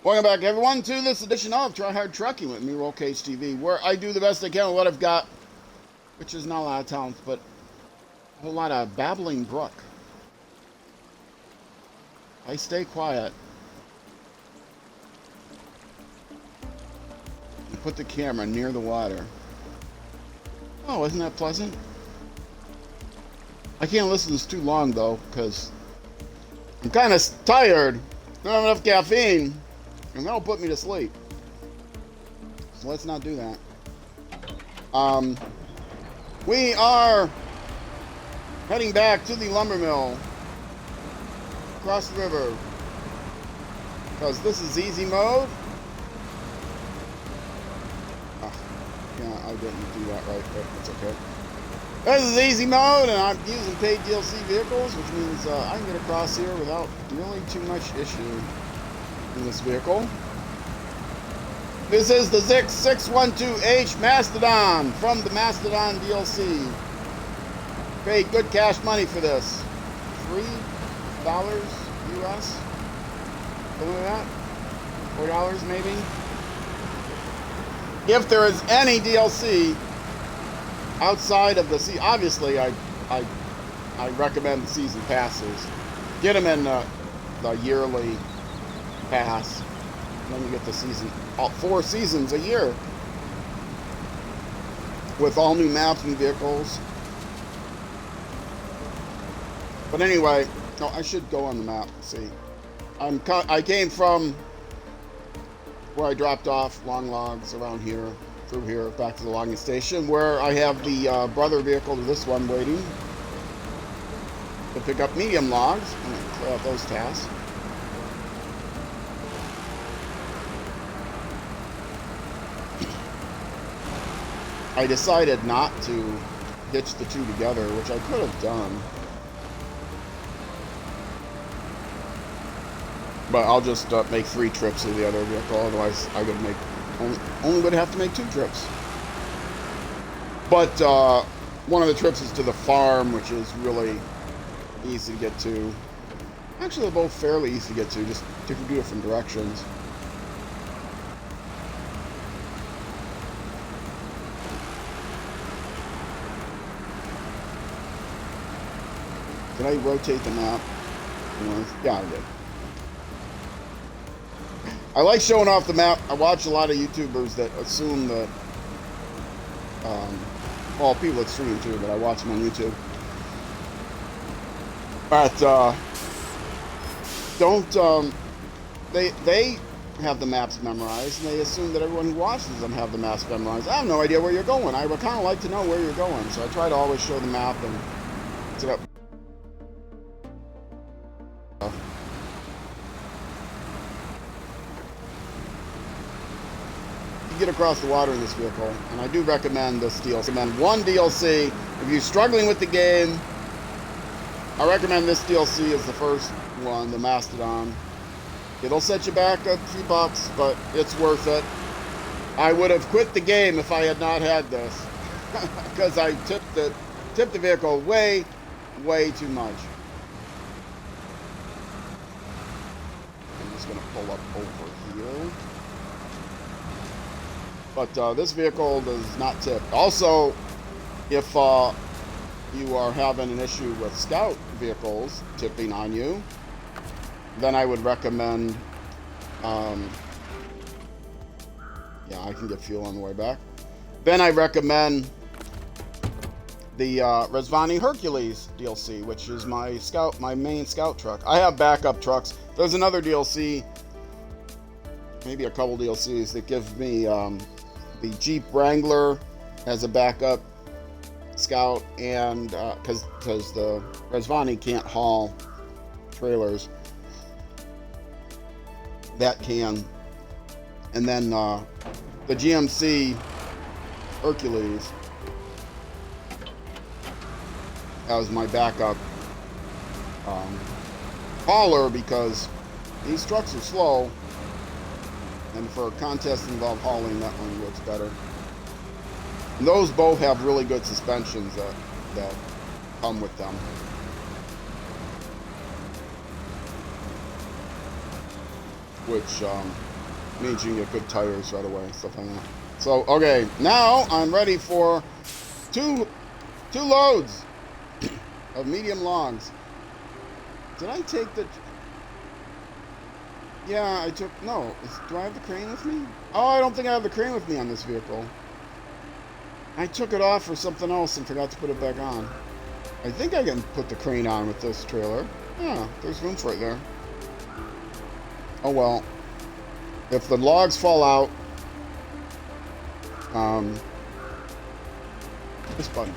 Welcome back, everyone, to this edition of Try Hard Trucking with me, Roll Cage TV, where I do the best I can with what I've got, which is not a lot of talent, but a whole lot of babbling brook. I stay quiet and put the camera near the water. Oh, isn't that pleasant? I can't listen to this too long, though, because I'm kind of tired. Don't have enough caffeine, and that'll put me to sleep. So let's not do that. We are heading back to the lumber mill across the river because this is easy mode. Oh, yeah, I didn't do that right, but it's okay. This is easy mode, and I'm using paid DLC vehicles, which means I can get across here without really too much issue in this vehicle. This is the Zix 612H Mastodon from the Mastodon DLC. Paid good cash money for this. $3 US? Something like that? $4 maybe? If there is any DLC outside of the obviously I recommend the season passes. Get them in the yearly pass. Then you get the season, all 4 seasons a year with all new maps and vehicles. But anyway, no, I should go on the map. See, I came from where I dropped off long logs around here, through here, back to the logging station, where I have the brother vehicle to this one waiting to pick up medium logs. I'm going to clear out those tasks. I decided not to hitch the two together, which I could have done. But I'll just make 3 trips of the other vehicle, otherwise I would make only would have to make 2 trips. But one of the trips is to the farm, which is really easy to get to. Actually, they're both fairly easy to get to, just different directions. Did I rotate the map? Yeah, I did. I like showing off the map. I watch a lot of YouTubers that assume that, well, people that stream too, but I watch them on YouTube. But, they have the maps memorized, and they assume that everyone who watches them have the maps memorized. I have no idea where you're going. I would kind of like to know where you're going, so I try to always show the map and set up. Get across the water in this vehicle, and I do recommend this DLC. I recommend one DLC. If you're struggling with the game, I recommend this DLC as the first one, the Mastodon. It'll set you back a few bucks, but it's worth it. I would have quit the game if I had not had this, because I tipped the vehicle way too much. I'm just gonna pull up over here. But this vehicle does not tip. Also, if you are having an issue with Scout vehicles tipping on you, then I would recommend, yeah, I can get fuel on the way back. Then I recommend the Rezvani Hercules DLC, which is my main Scout truck. I have backup trucks. There's another DLC, maybe a couple DLCs that give me the Jeep Wrangler as a backup Scout, and because the Rezvani can't haul trailers, that can. And then the GMC Hercules as my backup hauler, because these trucks are slow. And for a contest involved hauling, that one works better. And those both have really good suspensions that come with them. Which means you can get good tires right away, stuff like that. So, okay, now I'm ready for two loads of medium logs. Did I take the... Yeah, I took... No, do I have the crane with me? Oh, I don't think I have the crane with me on this vehicle. I took it off for something else and forgot to put it back on. I think I can put the crane on with this trailer. Yeah, there's room for it there. Oh well. If the logs fall out... this button.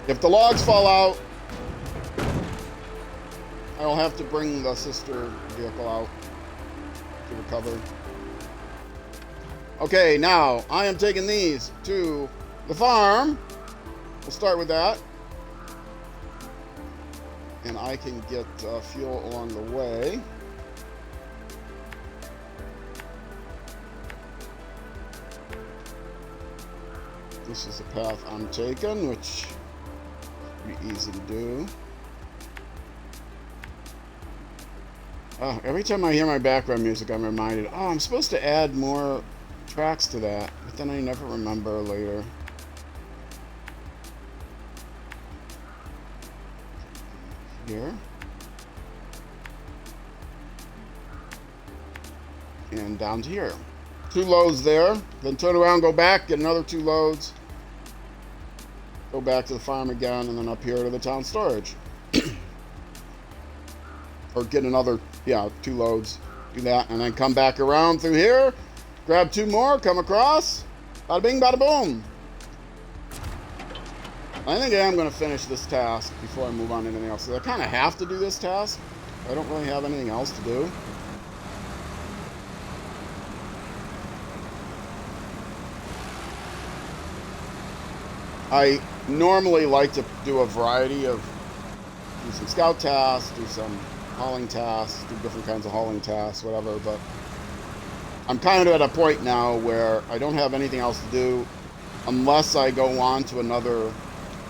If the logs fall out, I'll have to bring the sister vehicle out to recover. Okay, now I am taking these to the farm. We'll start with that. And I can get fuel along the way. This is the path I'm taking, which is pretty easy to do. Every time I hear my background music, I'm reminded, oh, I'm supposed to add more tracks to that, but then I never remember later. Here. And down to here. 2 loads there, then turn around, go back, get another 2 loads, go back to the farm again, and then up here to the town storage. Or get another, 2 loads, do that, and then come back around through here, grab 2 more, come across, bada bing, bada boom. I think I am going to finish this task before I move on to anything else. I kind of have to do this task. I don't really have anything else to do. I normally like to do a variety of, do some scout tasks, do some hauling tasks, do different kinds of hauling tasks, whatever, but I'm kind of at a point now where I don't have anything else to do unless I go on to another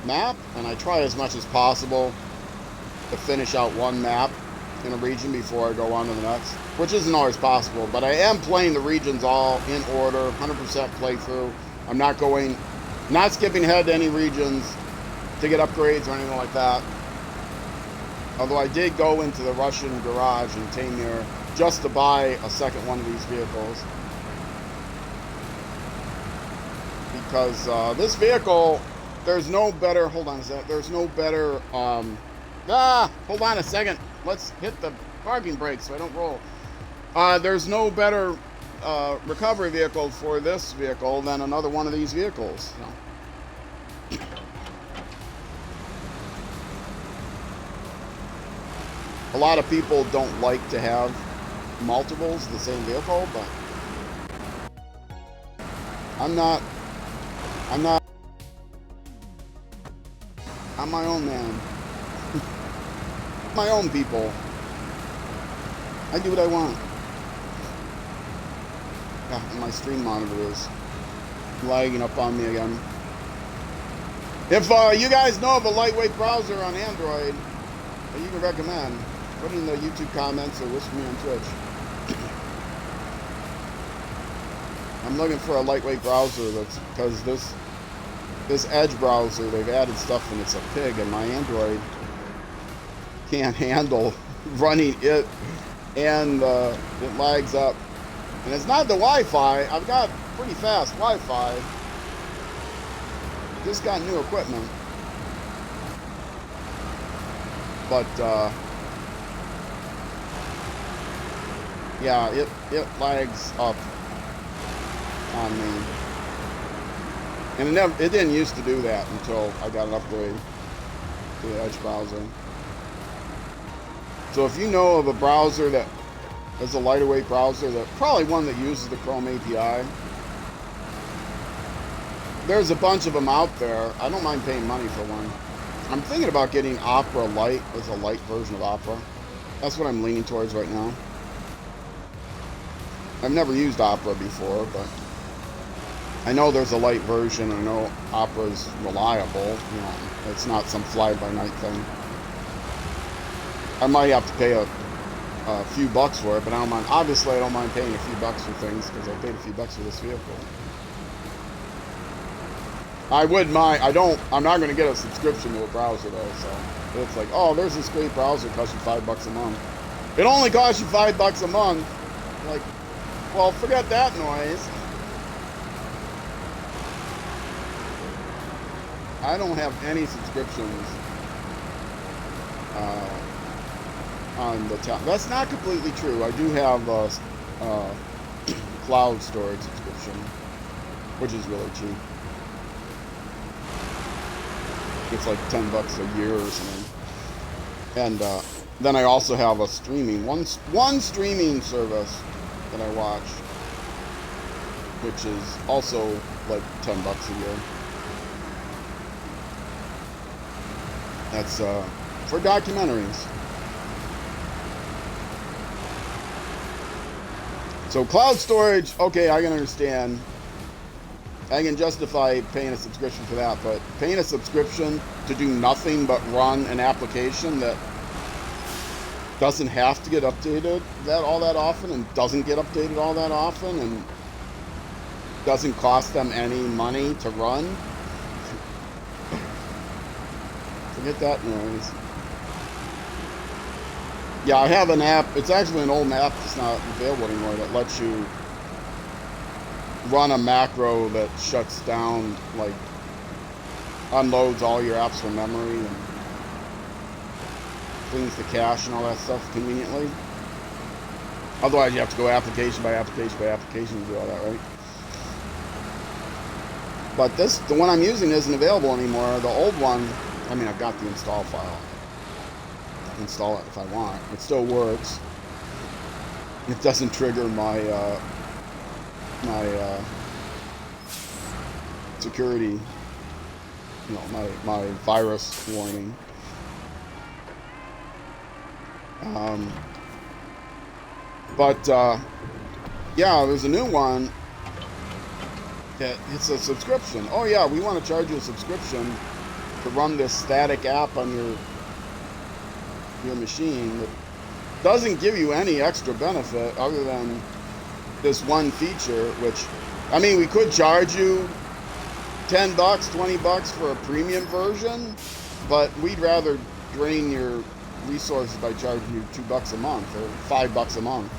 map, and I try as much as possible to finish out one map in a region before I go on to the next, which isn't always possible, but I am playing the regions all in order, 100% playthrough. I'm not skipping ahead to any regions to get upgrades or anything like that. Although I did go into the Russian garage in Tamir just to buy a second one of these vehicles. Because this vehicle, there's no better, hold on a sec, there's no better, hold on a second. Let's hit the parking brake so I don't roll. There's no better recovery vehicle for this vehicle than another one of these vehicles. You know. A lot of people don't like to have multiples of the same vehicle, but I'm my own man. My own people. I do what I want. Yeah, and my stream monitor is lagging up on me again. If you guys know of a lightweight browser on Android that you can recommend, put it in the YouTube comments or whisper me on Twitch. I'm looking for a lightweight browser that's, because this Edge browser, they've added stuff and it's a pig, and my Android can't handle running it, and it lags up. And it's not the Wi-Fi. I've got pretty fast Wi-Fi. Just got new equipment. But yeah, it lags up on me. And it didn't used to do that until I got an upgrade to the Edge browser. So if you know of a browser that is a lighter weight browser, probably one that uses the Chrome API. There's a bunch of them out there. I don't mind paying money for one. I'm thinking about getting Opera Lite as a light version of Opera. That's what I'm leaning towards right now. I've never used Opera before, but I know there's a light version. I know Opera's reliable. You know, it's not some fly-by-night thing. I might have to pay a a few bucks for it, but I don't mind. Obviously, I don't mind paying a few bucks for things because I paid a few bucks for this vehicle. I would mind. I'm not going to get a subscription to a browser though, so it's like, oh, there's this great browser, costs you $5 a month. It only costs you $5 a month. Like, well, forget that noise. I don't have any subscriptions on the top. That's not completely true. I do have a cloud storage subscription, which is really cheap. It's like $10 a year or something. And then I also have a streaming one streaming service that I watch, which is also like $10 a year. That's for documentaries. So cloud storage, okay, I can understand. I can justify paying a subscription for that, but paying a subscription to do nothing but run an application that doesn't have to get updated all that often and doesn't get updated all that often and doesn't cost them any money to run. Forget that noise. Yeah, I have an app. It's actually an old app that's not available anymore that lets you run a macro that shuts down, like, unloads all your apps from memory and cleans the cache and all that stuff conveniently. Otherwise, you have to go application by application by application to do all that, right? But the one I'm using isn't available anymore. The old one, I mean, I've got the install file. I can install it if I want. It still works. It doesn't trigger my security, you know, my virus warning. Yeah, there's a new one that it's a subscription. Oh yeah, we want to charge you a subscription to run this static app on your machine that doesn't give you any extra benefit other than this one feature, which, I mean, we could charge you $10, $20 for a premium version, but we'd rather drain your resources by charging you $2 a month or $5 a month,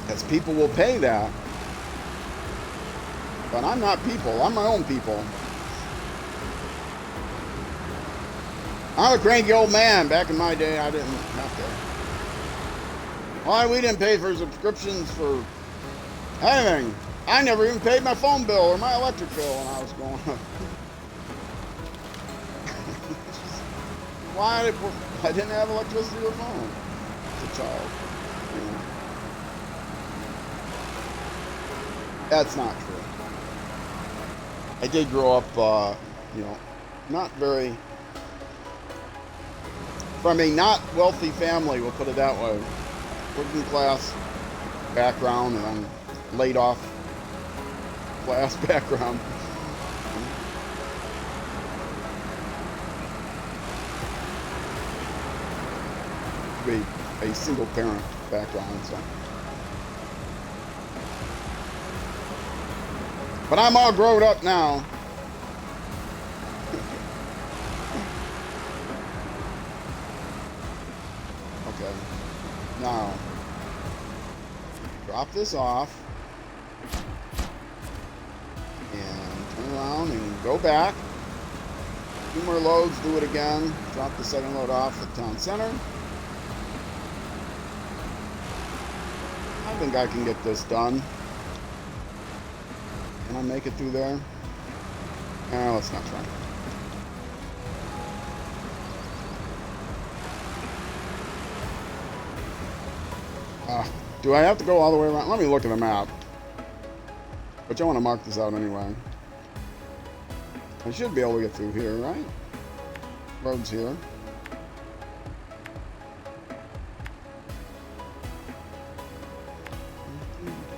because people will pay that. But I'm not people. I'm my own people. I'm a cranky old man. Back in my day, I didn't have to. Why, we didn't pay for subscriptions for anything. I never even paid my phone bill or my electric bill when I was growing up. Why? I didn't have electricity or phone as a child. You know. That's not true. I did grow up, you know, from a not wealthy family, we'll put it that way. Working class background and laid off class background. A single parent background, so. But I'm all grown up now. Okay. Now, drop this off. And turn around and go back. 2 more loads, do it again. Drop the second load off at town center. I think I can get this done. Can I make it through there? Let's not try. Do I have to go all the way around? Let me look at the map. But I want to mark this out anyway. I should be able to get through here, right? Road's here.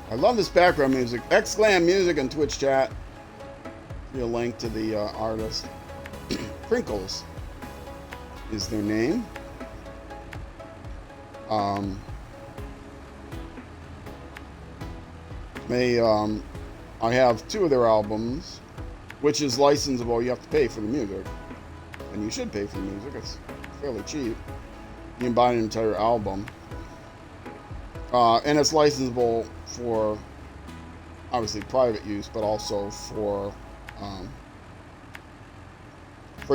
I love this background music. Exclam Music on Twitch chat. Give you a link to the artist. Crinkles is their name. I have 2 of their albums, which is licensable. You have to pay for the music, and you should pay for the music. It's fairly cheap. You can buy an entire album, and it's licensable for obviously private use, but also for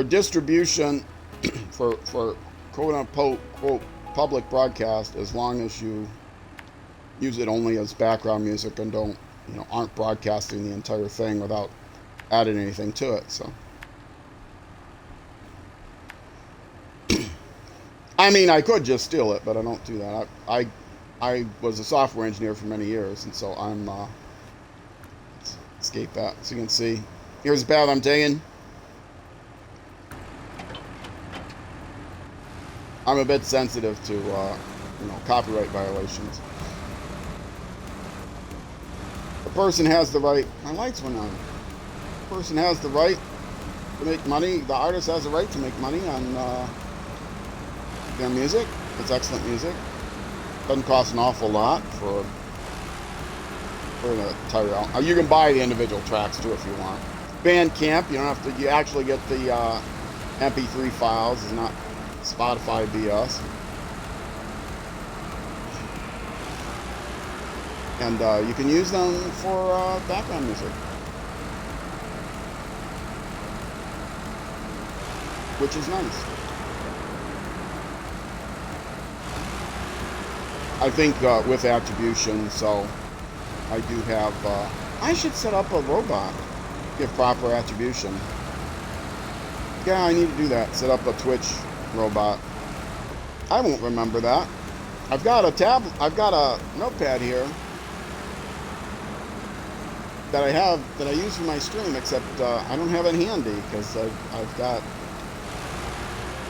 distribution for quote unquote public broadcast, as long as you use it only as background music and don't, aren't broadcasting the entire thing without adding anything to it. So I mean, I could just steal it, but I don't do that. I was a software engineer for many years, and so I'm let's escape that. So you can see, here's the path I'm taking. I'm a bit sensitive to copyright violations. The person has the right. My lights went on. The person has the right to make money. The artist has the right to make money on their music. It's excellent music. Doesn't cost an awful lot for the entire album. You can buy the individual tracks too if you want. Bandcamp, you don't have to. You actually get the MP3 files. It's not Spotify BS. And you can use them for background music, which is nice. I think with attribution, so I do have, I should set up a robot, give proper attribution. Yeah, I need to do that, set up a Twitch robot. I won't remember that. I've got a notepad here that I use for my stream, except I don't have it handy because I've got,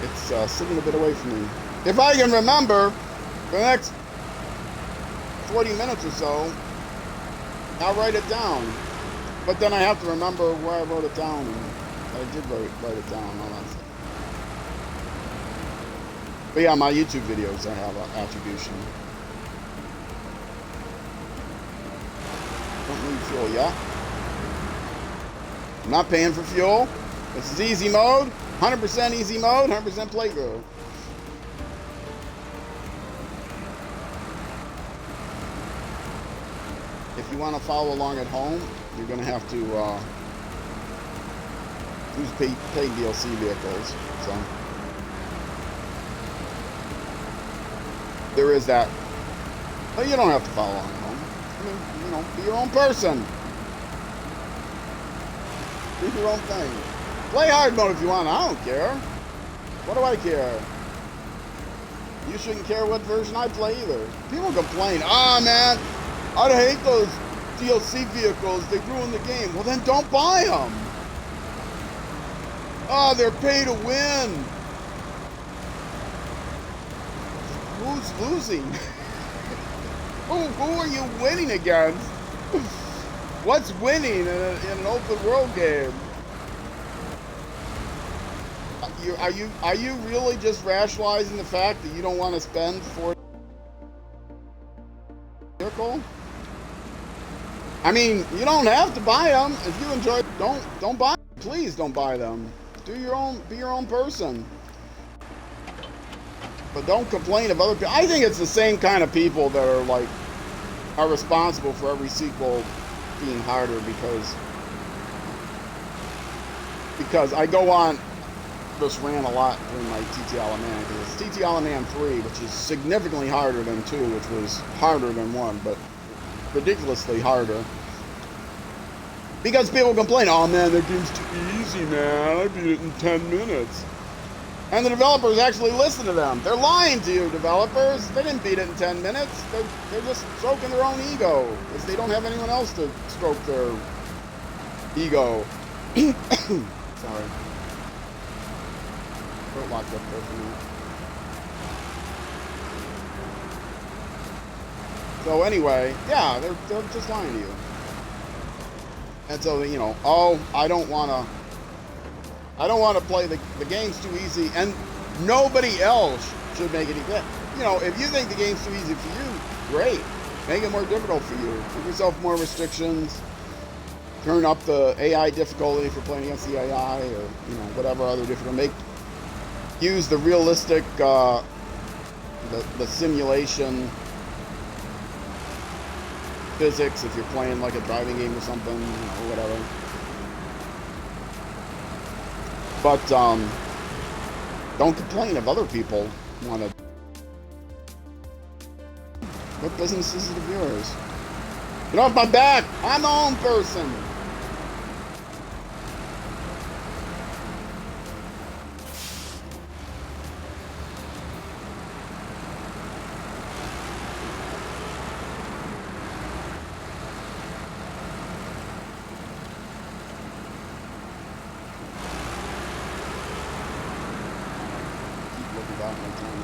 it's sitting a bit away from me. If I can remember for the next 40 minutes or so, I'll write it down. But then I have to remember where I wrote it down, and I did write it down, all that stuff. But yeah, my YouTube videos, I have attribution. Don't need fuel yet. I'm not paying for fuel. This is easy mode, 100% easy mode, 100% playthrough. If you want to follow along at home, you're going to have to use paid DLC vehicles. So there is that. But you don't have to follow along at home. I mean, be your own person. Do your own thing. Play hard mode if you want. I don't care. What do I care? You shouldn't care what version I play either. People complain, man, I hate those DLC vehicles. They ruin the game. Well, then don't buy them. Oh, they're pay to win. Who's losing? Who are you winning against? What's winning in an open world game? Are you really just rationalizing the fact that you don't want to spend for vehicle? I mean, you don't have to buy them. If you enjoy, don't buy them. Please don't buy them. Be your own person. But don't complain of other people. I think it's the same kind of people that are responsible for every sequel being harder because I go on this rant a lot during my TT Alaman, because it's TT Alaman 3, which is significantly harder than 2, which was harder than 1, but ridiculously harder. Because people complain, oh man, that game's too easy, man. I beat it in 10 minutes. And the developers actually listen to them. They're lying to you, developers. They didn't beat it in 10 minutes. They're just stroking their own ego, because they don't have anyone else to stroke their ego. Sorry. Throat locked up there for me. So anyway, yeah, they're just lying to you. And so, oh, I don't want to play the game's too easy, and nobody else should make it easy. you know, if you think the game's too easy for you, great. Make it more difficult for you. Give yourself more restrictions. Turn up the AI difficulty if you're playing against the AI, or you know, whatever other difficulty. Use the realistic, the simulation physics if you're playing like a driving game or something, you know, whatever. But don't complain if other people want to. What business is it of yours? Get off my back! I'm my own person!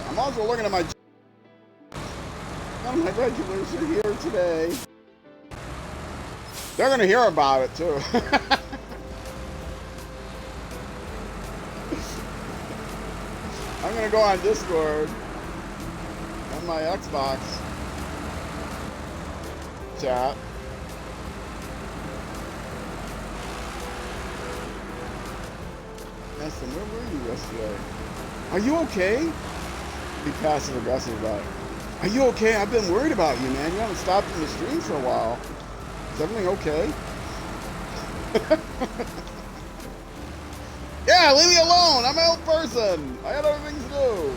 I'm also looking at my none of my regulars are here today. They're gonna hear about it too. I'm gonna go on Discord on my Xbox chat. Ask them, where were you yesterday? Are you okay? Be passive aggressive about it. Are you okay? I've been worried about you, man. You haven't stopped in the stream for a while. Is everything okay? Yeah, leave me alone. I'm my own person. I got other things to do.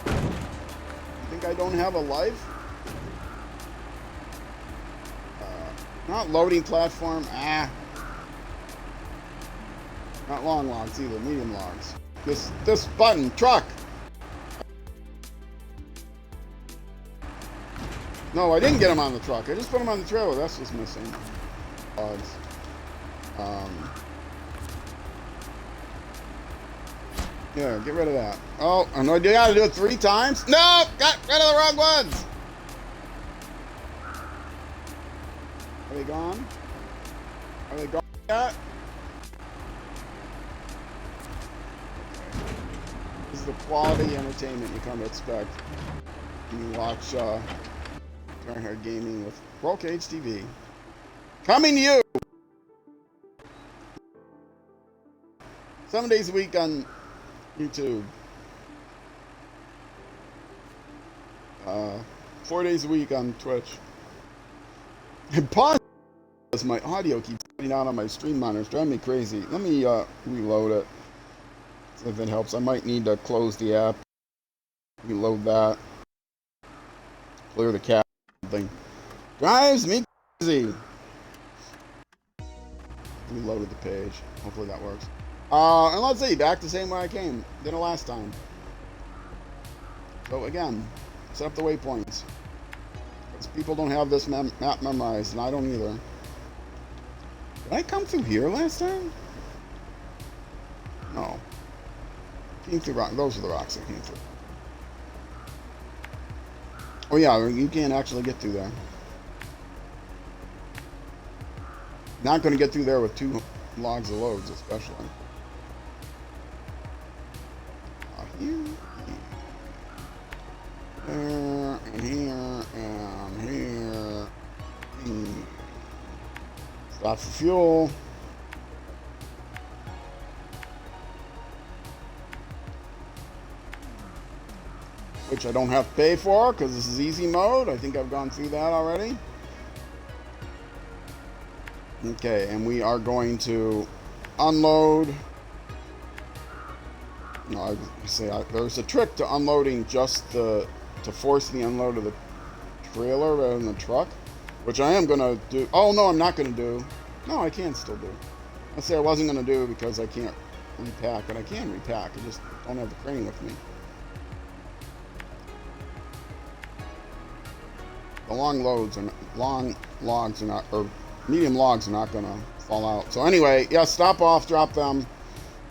You think I don't have a life? Not loading platform. Not long logs either. Medium logs. This button. Truck. No, I didn't get him on the truck. I just put him on the trailer. That's what's missing. Logs. Yeah, get rid of that. Oh, I know you gotta do it 3 times. No! Got rid of the wrong ones! Are they gone? Are they gone yet? This is the quality entertainment you come to expect when you watch Tryhard Gaming with Roll Cage TV. Coming to you! 7 days a week on YouTube. 4 days a week on Twitch. And pause. My audio keeps cutting out on my stream monitor. It's driving me crazy. Let me reload it. See if it helps. I might need to close the app. Reload that. Clear the cache. Thing. Drives me crazy. Reloaded the page. Hopefully that works. And let's see. Back the same way I came. Did it last time. So again, set up the waypoints. Because people don't have this map memorized, and I don't either. Did I come through here last time? No. Came through rock. Those are the rocks I came through. Oh yeah, you can't actually get through there. Not going to get through there with 2 logs of loads, especially. Here, there, and here, and here. Stop for fuel. Which I don't have to pay for because this is easy mode. I think I've gone through that already. Okay, and we are going to unload. No, I say there's a trick to unloading just to force the unload of the trailer rather than the truck, which I am gonna do. Oh no, I'm not gonna do. No, I can still do. I say I wasn't gonna do because I can't repack, and I can repack. I just don't have the crane with me. The long logs are not, or medium logs are not gonna fall out. So anyway, yeah, stop off, drop them,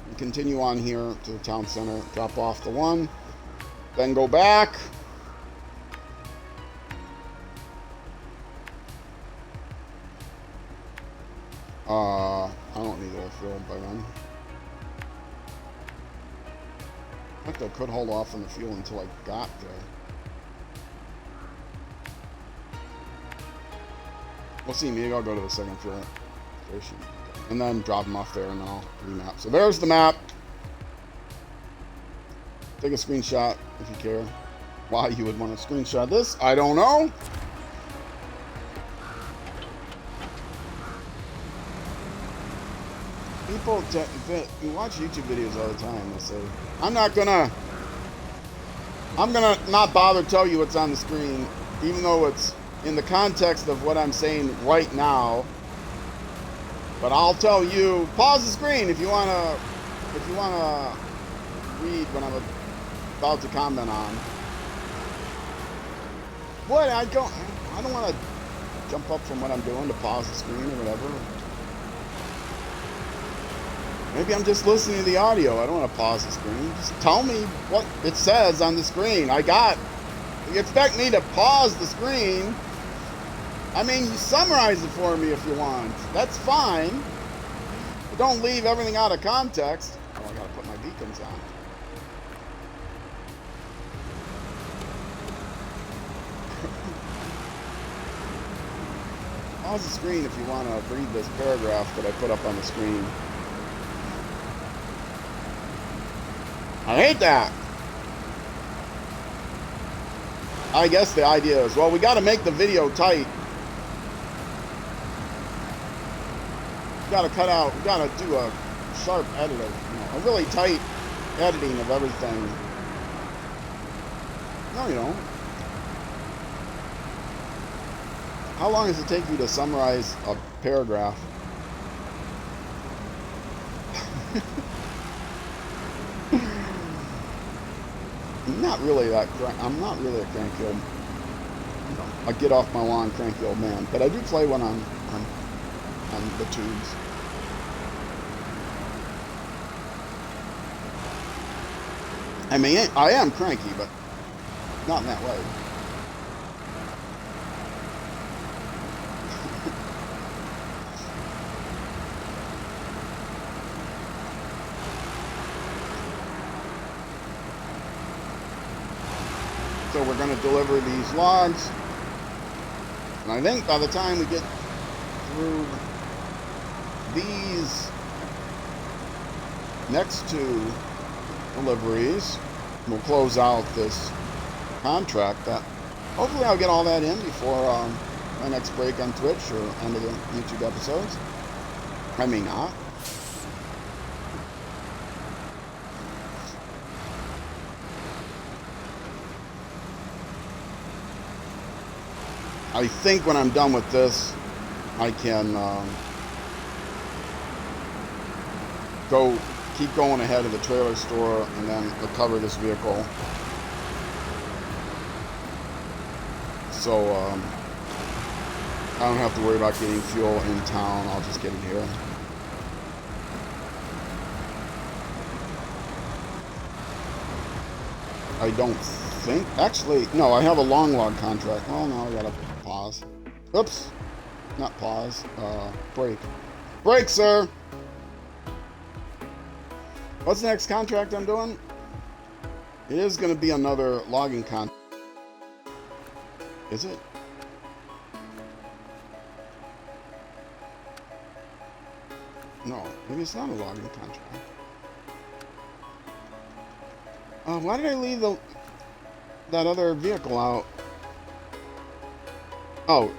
and continue on here to the town center. Drop off the one, then go back. I don't need air fuel by then. In fact, I could hold off on the fuel until I got there. We'll see. Maybe I'll go to the second fuel station. And then drop them off there and then I'll remap. So there's the map. Take a screenshot if you care. Why you would want to screenshot this, I don't know. People who watch YouTube videos all the time, they say, I'm gonna not bother to tell you what's on the screen, even though it's in the context of what I'm saying right now. But I'll tell you, pause the screen if you wanna read what I'm about to comment on. What? I don't want to jump up from what I'm doing to pause the screen or whatever. Maybe I'm just listening to the audio. I don't want to pause the screen. Just tell me what it says on the screen. You expect me to pause the screen? I mean, you summarize it for me if you want. That's fine. But don't leave everything out of context. Oh, I gotta put my beacons on. Pause the screen if you want to read this paragraph that I put up on the screen. I hate that. I guess the idea is, well, we got to make the video tight. We got to cut out, we got to do a sharp edit of, a really tight editing of everything. No, you don't. How long does it take you to summarize a paragraph? I'm not really a cranky old, a get off my lawn cranky old man, but I do play when I'm on the tubes. I mean, I am cranky, but not in that way. So we're going to deliver these logs, and I think by the time we get through these next two deliveries, we'll close out this contract. That hopefully I'll get all that in before my next break on Twitch or end of the YouTube episodes. I may not. I think when I'm done with this, I can keep going ahead to the trailer store and then recover this vehicle. So I don't have to worry about getting fuel in town. I'll just get it here. I don't think, actually, no, I have a long log contract. Well, no, I gotta pause. Oops, not pause, break. Break, sir! What's the next contract I'm doing? It is gonna be another logging contract. Is it? No, maybe it's not a logging contract. Why did I leave that other vehicle out? Oh.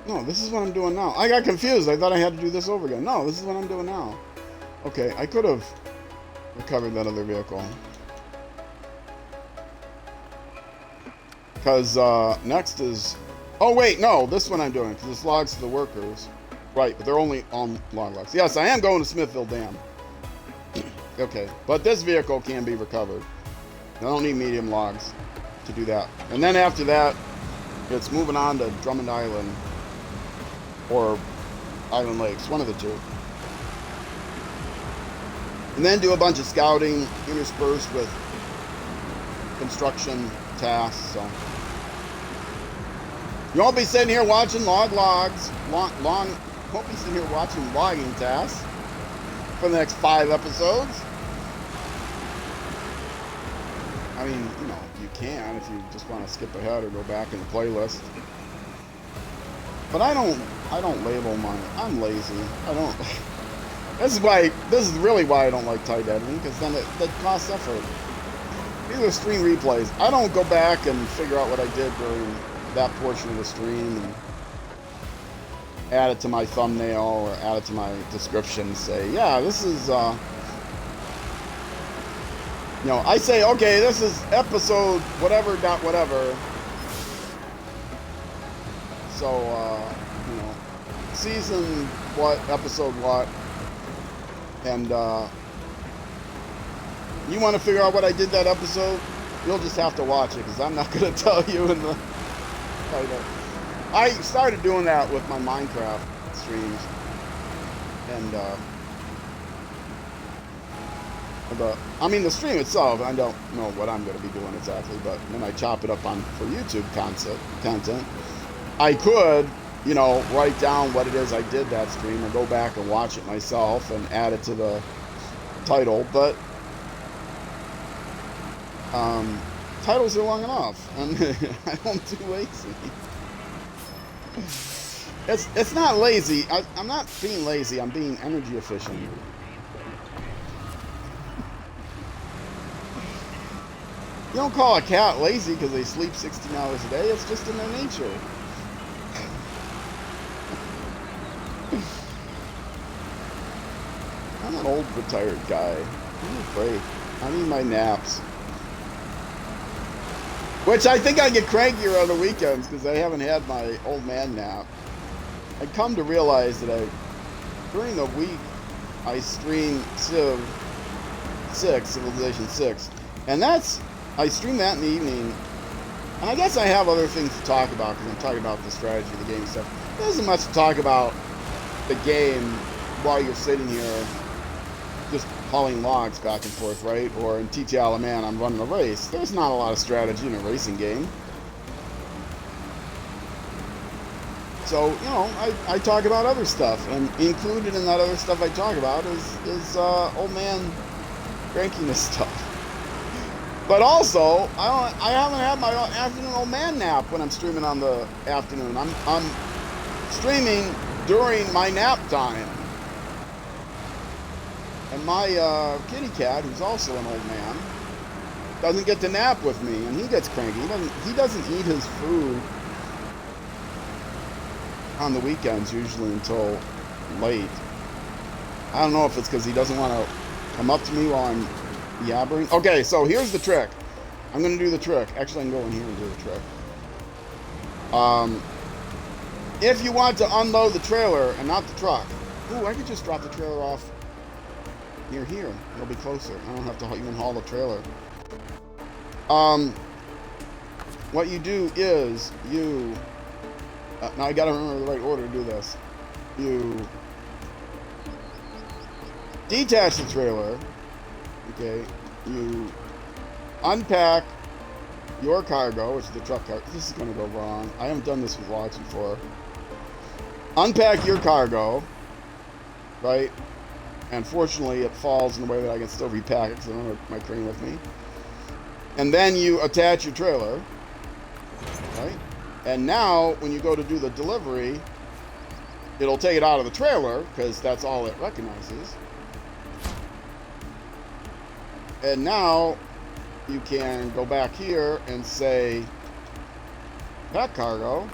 No, this is what I'm doing now. I got confused. I thought I had to do this over again. No, this is what I'm doing now. Okay, I could have recovered that other vehicle. Because next is... Oh, wait, no. This one I'm doing. Because it's logs to the workers. Right, but they're only on log logs. Yes, I am going to Smithville Dam. Okay, but this vehicle can be recovered. I don't need medium logs to do that. And then after that, it's moving on to Drummond Island or Island Lakes, one of the two. And then do a bunch of scouting interspersed with construction tasks. So you won't be sitting here watching logs, long won't be sitting here watching vlogging tasks for the next 5 episodes. I mean, you know, you can if you just want to skip ahead or go back in the playlist. But I don't label mine. I'm lazy. I don't. This is really why I don't like tight editing, because then it costs effort. These are stream replays. I don't go back and figure out what I did during that portion of the stream and add it to my thumbnail or add it to my description and say, yeah, this is, you know, I say, okay, this is episode whatever dot whatever. So, you know, season what, episode what, and, you want to figure out what I did that episode, you'll just have to watch it, because I'm not going to tell you in the title. I started doing that with my Minecraft streams, and, I mean, the stream itself, I don't know what I'm going to be doing exactly, but when I chop it up for YouTube content, I could, you know, write down what it is I did that stream and go back and watch it myself and add it to the title, but titles are long enough, and I don't do lazy. It's not lazy. I'm not being lazy. I'm being energy efficient. You don't call a cat lazy because they sleep 16 hours a day. It's just in their nature. I'm an old retired guy. I'm afraid. I need my naps. Which I think I get crankier on the weekends because I haven't had my old man nap. I come to realize that during the week, I stream Civilization 6. And I stream that in the evening. And I guess I have other things to talk about because I'm talking about the strategy of the game and stuff. There isn't much to talk about the game while you're sitting here just hauling logs back and forth, right? Or in TTL, man, I'm running a race. There's not a lot of strategy in a racing game. So, you know, I talk about other stuff, and included in that other stuff I talk about is old man crankiness stuff. But also, I haven't had my afternoon old man nap when I'm streaming on the afternoon. I'm streaming during my nap time. And my kitty cat, who's also an old man, doesn't get to nap with me, and he gets cranky. He doesn't eat his food on the weekends usually until late. I don't know if it's because he doesn't want to come up to me while I'm yabbering. Okay, so here's the trick. I'm going to do the trick. Actually, I can go in here and do the trick. If you want to unload the trailer and not the truck. Ooh, I could just drop the trailer off near here. It'll be closer. I don't have to even haul the trailer. What you do is you... now I gotta remember the right order to do this. You detach the trailer. Okay. You unpack your cargo, which is the truck cargo. This is gonna go wrong. I haven't done this with logs before. Unpack your cargo, right? And fortunately, it falls in a way that I can still repack it because I don't have my crane with me. And then you attach your trailer, right? And now, when you go to do the delivery, it'll take it out of the trailer because that's all it recognizes. And now, you can go back here and say, pack cargo.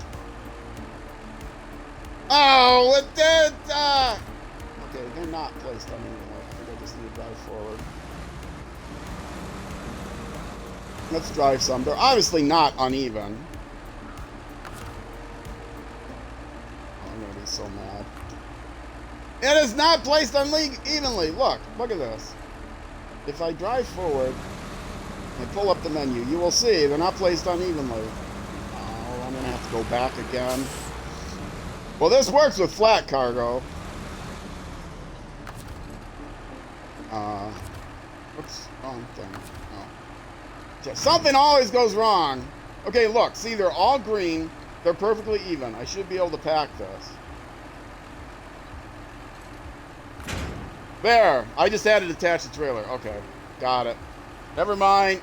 Oh, what did okay, they're not placed on anything. I think I just need to drive forward. Let's drive some. They're obviously not uneven. Oh, I'm gonna be so mad. It is not placed unevenly. Look at this. If I drive forward and pull up the menu, you will see they're not placed unevenly. Oh, I'm gonna have to go back again. Well, this works with flat cargo. Whoops, wrong thing. Oh. Something always goes wrong. Okay, look, see, they're all green. They're perfectly even. I should be able to pack this. There. I just had to detach the trailer. Okay. Got it. Never mind.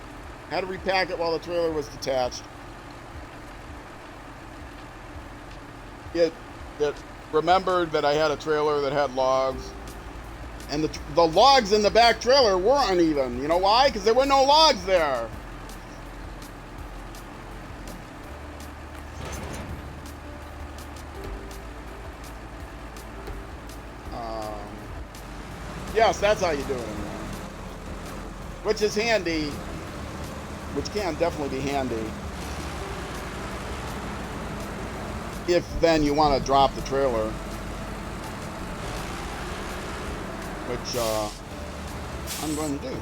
Had to repack it while the trailer was detached. It remembered that I had a trailer that had logs. And the logs in the back trailer were uneven. You know why? Because there were no logs there. Yes, that's how you do it. Which is handy. Which can definitely be handy. If then you want to drop the trailer. Which I'm going to do.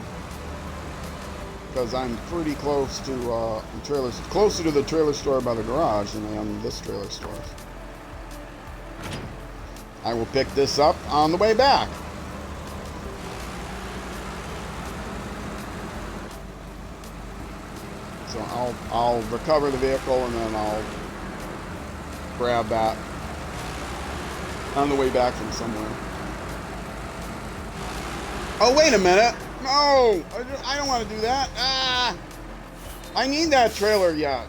Because I'm pretty close to the trailers, closer to the trailer store by the garage than I am this trailer store. I will pick this up on the way back. So I'll recover the vehicle and then I'll grab that on the way back from somewhere. Oh, wait a minute. No, I don't want to do that. Ah, I need that trailer yet.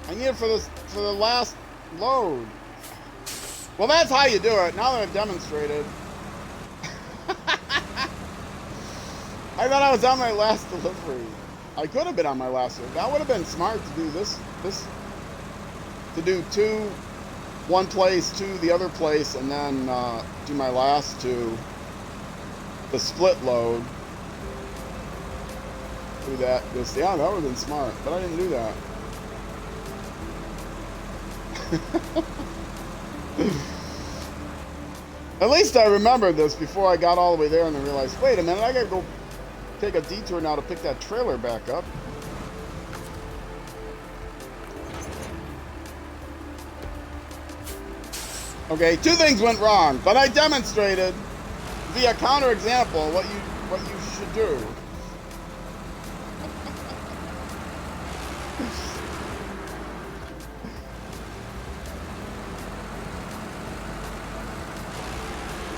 I need it for the last load. Well, that's how you do it. Now that I've demonstrated. I thought I was on my last delivery. I could have been on my last delivery. That would have been smart to do this. To do one place, two the other place, and then do my last two. The split load. Do that. Yeah, that would have been smart, but I didn't do that. At least I remembered this before I got all the way there and then realized, wait a minute, I gotta go take a detour now to pick that trailer back up. Okay, two things went wrong, but I demonstrated via counterexample what you should do.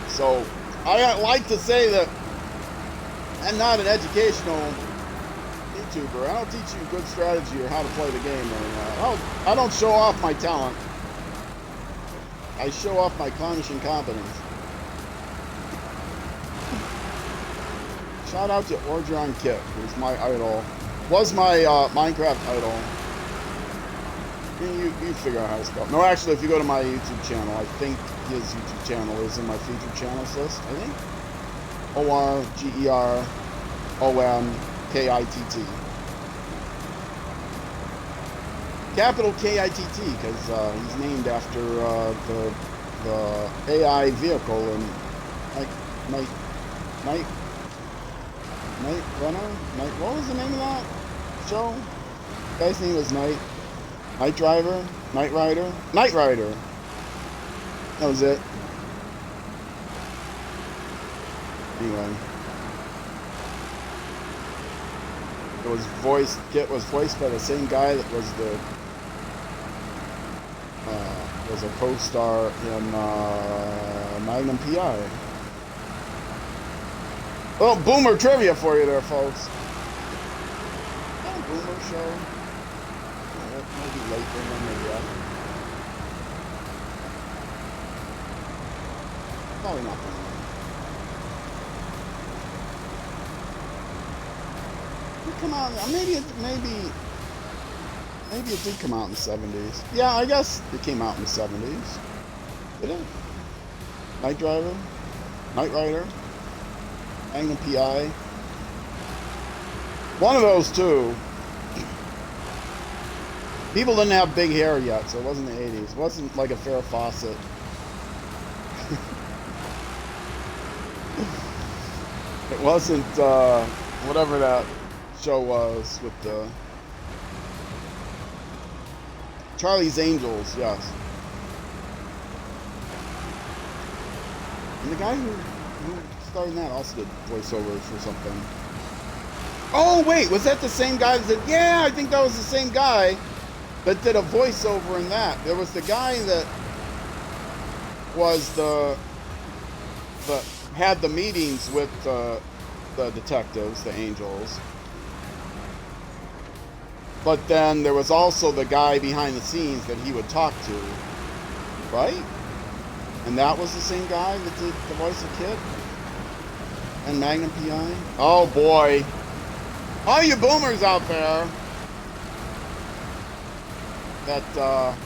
So, I like to say that I'm not an educational YouTuber. I don't teach you good strategy or how to play the game. I don't show off my talent. I show off my clownish incompetence. Shout out to Orgeron Kit, who's my idol. Was my Minecraft idol. You figure out how to spell. No, actually, if you go to my YouTube channel, I think his YouTube channel is in my featured channels list, I think. ORGERONKITT. Capital KITT, because he's named after the AI vehicle in MudRunner? What was the name of that show? The guy's name was Knight Rider? Knight Rider? That was it. Anyway. Kit was voiced by the same guy that was a co-star in Magnum PI. Well, boomer trivia for you there, folks. Boomer show. Maybe late boomer, maybe after. Probably not boomer. It come out. Maybe it did come out in the 70s. Yeah, I guess it came out in the 70s. Did it? Knight Rider? Magnum PI? One of those two. People didn't have big hair yet, so it wasn't the 80s. It wasn't like a Farrah Fawcett. It wasn't, whatever that show was with the Charlie's Angels, yes. And the guy who started that also did voiceovers for something. Oh, wait, was that the same guy that said, yeah, I think that was the same guy that did a voiceover in that. There was the guy that was the had the meetings with the detectives, the angels. But then there was also the guy behind the scenes that he would talk to, right? And that was the same guy that did the voice of Kit and Magnum PI. Oh boy. All you boomers out there that,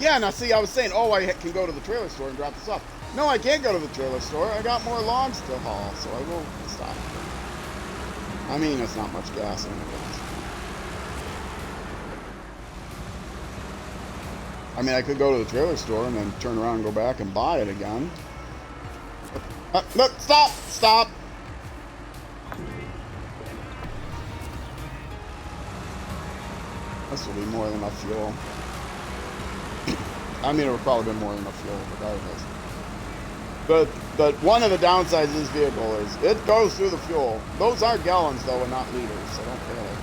yeah, now see, I was saying, oh, I can go to the trailer store and drop this off. No, I can't go to the trailer store. I got more logs to haul, so I will stop. I mean, it's not much gas in it. I mean, I could go to the trailer store and then turn around and go back and buy it again. No, stop! Stop! This will be more than enough fuel. I mean, it would probably be more than enough fuel regardless. But one of the downsides of this vehicle is it goes through the fuel. Those are gallons, though, and not liters, so don't panic.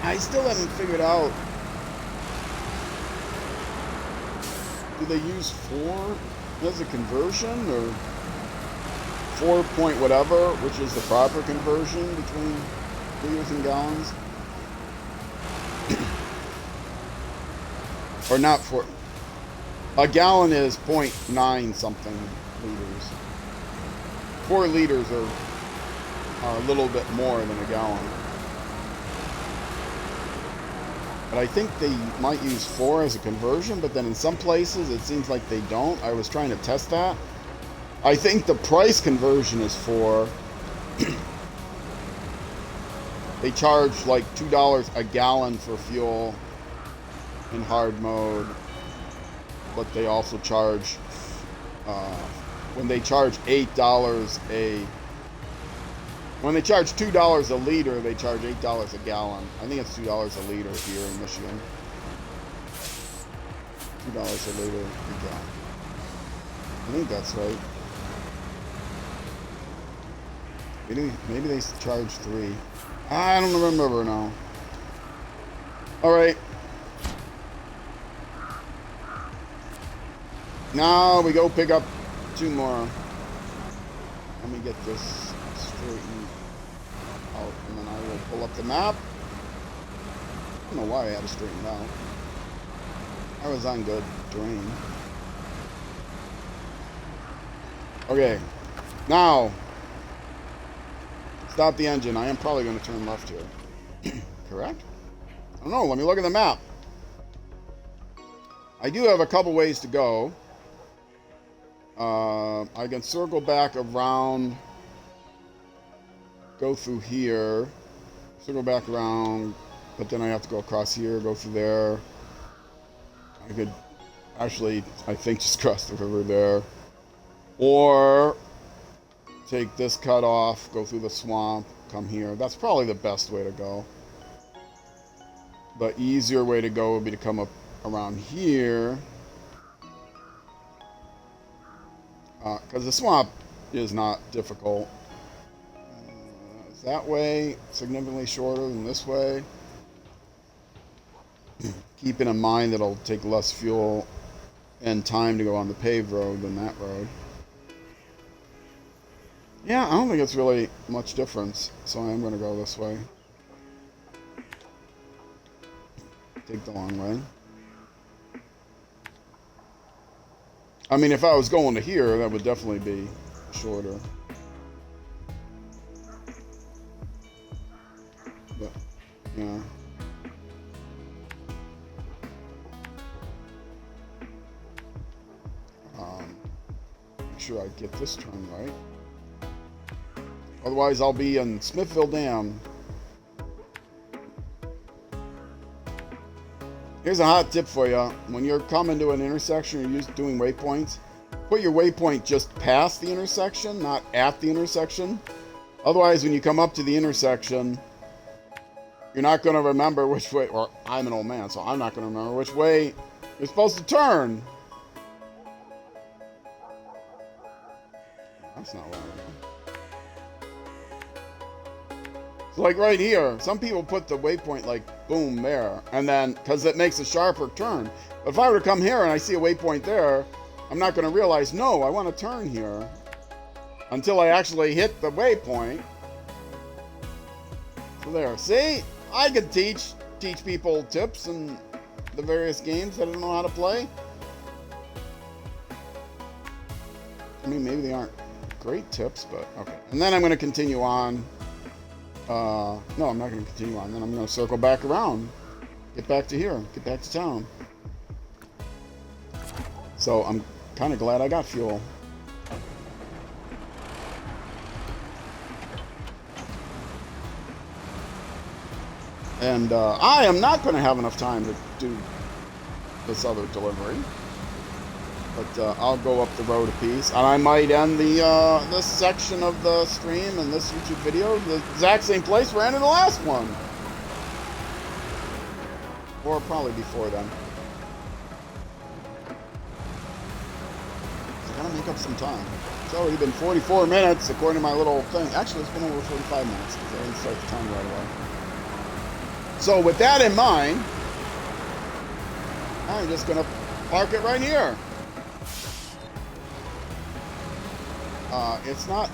I still haven't figured out... Do they use 4 as a conversion, or 4 point whatever, which is the proper conversion between liters and gallons? Or not 4... A gallon is 0.9 something liters. 4 liters are a little bit more than a gallon. But I think they might use 4 as a conversion, but then in some places it seems like they don't. I was trying to test that. I think the price conversion is 4. They charge like $2 a gallon for fuel in hard mode. But they also charge, when they charge $8 when they charge $2 a liter, they charge $8 a gallon. I think it's $2 a liter here in Michigan. $2 a liter a gallon. I think that's right. Maybe they charge 3. I don't remember now. All right. Now we go pick up 2 more. Let me get this straightened out, and then I will pull up the map. I don't know why I had to straighten it out. I was on good terrain. Okay, now stop the engine. I am probably going to turn left here. Correct? I don't know. Let me look at the map. I do have a couple ways to go. I can circle back around, go through here, circle back around, but then I have to go across here, go through there. I could actually, I think, just cross the river there. Or take this cut off, go through the swamp, come here. That's probably the best way to go. The easier way to go would be to come up around here. Because the swamp is not difficult. That way, significantly shorter than this way. Keeping in mind that it'll take less fuel and time to go on the paved road than that road. Yeah, I don't think it's really much difference, so I am going to go this way. Take the long way. I mean, if I was going to here, that would definitely be shorter. But, yeah. Make sure I get this turn right. Otherwise, I'll be in Smithville Dam. Here's a hot tip for you. When you're coming to an intersection, you're doing waypoints, put your waypoint just past the intersection, not at the intersection. Otherwise, when you come up to the intersection, you're not going to remember which way, or I'm an old man, so I'm not going to remember which way you're supposed to turn. That's not what I want. Like right here, some people put the waypoint like boom there, and then because it makes a sharper turn. But if I were to come here and I see a waypoint there, I'm not going to realize, no, I want to turn here until I actually hit the waypoint. So there, see, I could teach people tips and the various games that I don't know how to play. I mean, maybe they aren't great tips, but okay. And then I'm going to continue on. No, I'm not going to continue on. Then I'm going to circle back around. Get back to here. Get back to town. So I'm kind of glad I got fuel. And I am not going to have enough time to do this other delivery. But I'll go up the road a piece. And I might end this section of the stream and this YouTube video the exact same place where I ended the last one. Or probably before then. I gotta make up some time. It's already been 44 minutes according to my little thing. Actually, it's been over 45 minutes because I didn't start the time right away. So with that in mind, I'm just gonna park it right here. It's not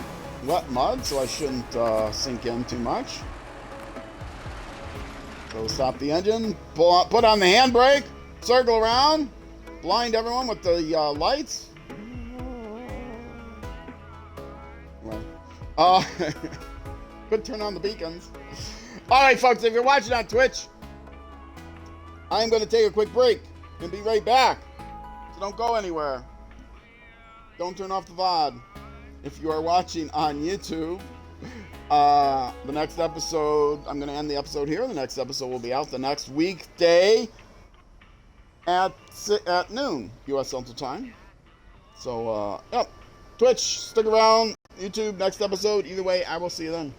wet mud, so I shouldn't sink in too much. So stop the engine, put on the handbrake, circle around, blind everyone with the lights. Well, could turn on the beacons. All right, folks, if you're watching on Twitch, I'm going to take a quick break and be right back. So don't go anywhere. Don't turn off the VOD. If you are watching on YouTube, the next episode, I'm going to end the episode here. The next episode will be out the next weekday at noon, U.S. Central Time. So, yep. Twitch, stick around. YouTube, next episode. Either way, I will see you then.